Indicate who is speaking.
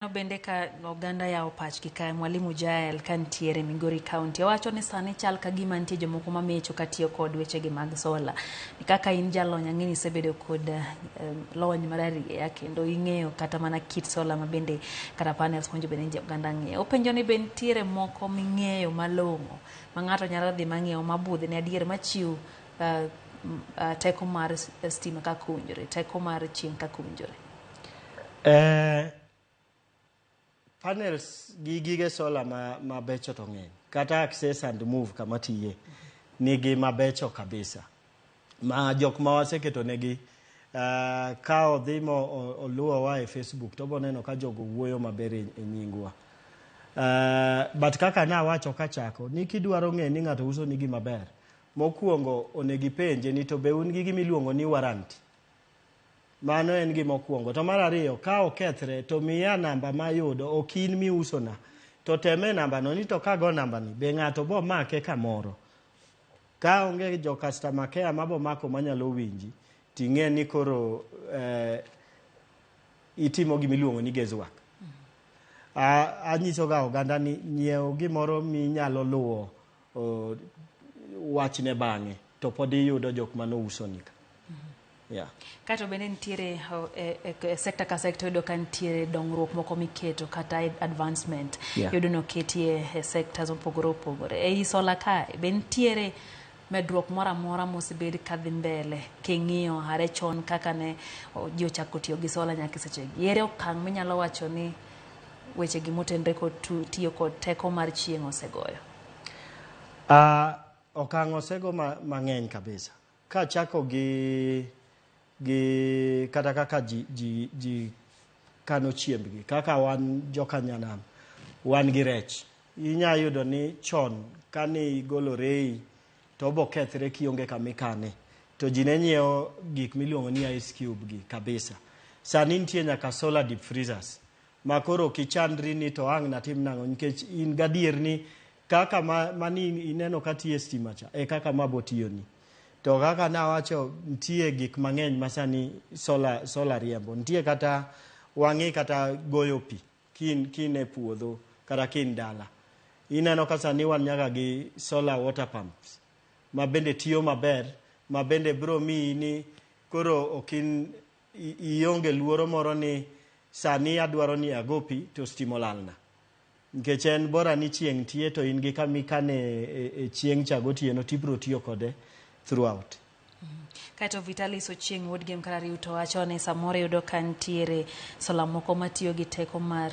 Speaker 1: Bende ka oganda ya opachki kae mwalimu Jael kantiere Migori County wacho ni sani chal ka gima nitie jomoko mamecho katiyo kod wechegi mag sola. Kaka in jalony ang'eni isebedo kod lony mararieya kendo ing'eyo kata mana kit sola ma bende kata panels monjo bende oganda ng'eyo. Openjo ni bende nitiere moko ming'eyo malong'o ma ng'ato nyalo dhi mang'eyo mabudh ne adier machiw teko mar stima kaka owinjore, teko mar chieng' kaka owinjore.
Speaker 2: Panels gige sola mabecho to ng'eny kata access and move kama tiye nigi mabecho kabisa ma jok ma waseketo negi ka odhi mo oluowa e Facebook to boneno ka jogo wuoyo maber e nyingwa. But kaka na wacho kachako ni kidwaro ng'e ni ng'ato uso nigi maber mokuongo onegi penje ni to be un gi gimiluongo ni warranty. Mano en gima okuongo. To mar ariyo, ka okethre to miya namba mayudo okin mi usona. To teme namba no ni to kago namba ni be ng'ato bo make kamoro. Ka onge jo customer care mabo mako manyalo winji, ting'e ni koro itimo gimiluongo ni guesswork. Anyiso ga oganda ni nyiew gimoro minyalo luwo wachne bang'e to pod iyudo jok mano usoni ka. Yeah.
Speaker 1: Kato bende nitiere sekta ka sekta yudo ka nitiere dongruok moko miketo kata advancement yudo no ketie sekta mopogore opogore. Ei sola kae be nitiere medruok moro amora mosebed kadhi mbele king'iyo are chon kaka ne ji ochako tiyo gi sola nyaka sechegi. Ere okang' minyalo wacho ni weche gi motenre kod tiyo kod teko mar chieng' osegoyo?
Speaker 2: Okang' osego mang'eny kabisa. Ka chako gi kata kaka ji kano chiembgi kaka wan joka nyanam wan gi rech inya yudo ni chon kani igolo rei to bo kethre kionge kamikane to ji ne nyiewo gik miluongo ni ice cube gi kabisa. Sani nitie nyaka solar deep freezers ma koro kichandri ni to ang' natim nang'o nikech in gadier ni kaka mani ineno katiye stima cha kaka mabotiyo ni. To kaka nawacho nitie gik mang'eny masani sola riembo. Nitie kata wang'i kata goyo pi kine puodho kata kin dala. Ineno ka sani wan nyaka gi solar water pumps ma bende tiyo maber ma bende bro mi ni koro okin ionge luoro moro ni sani adwaro ni ago pi to stima olalna. Nikech en bora ni chieng' tiye to in gi kamikane e chieng' cha gotieno tibro tiyo kode throughout.
Speaker 1: Kaito Vitalis Ochieng' Wood Game kara riuto wacho ni samoro yudo ka nitiere sola moko matiyo gi teko mar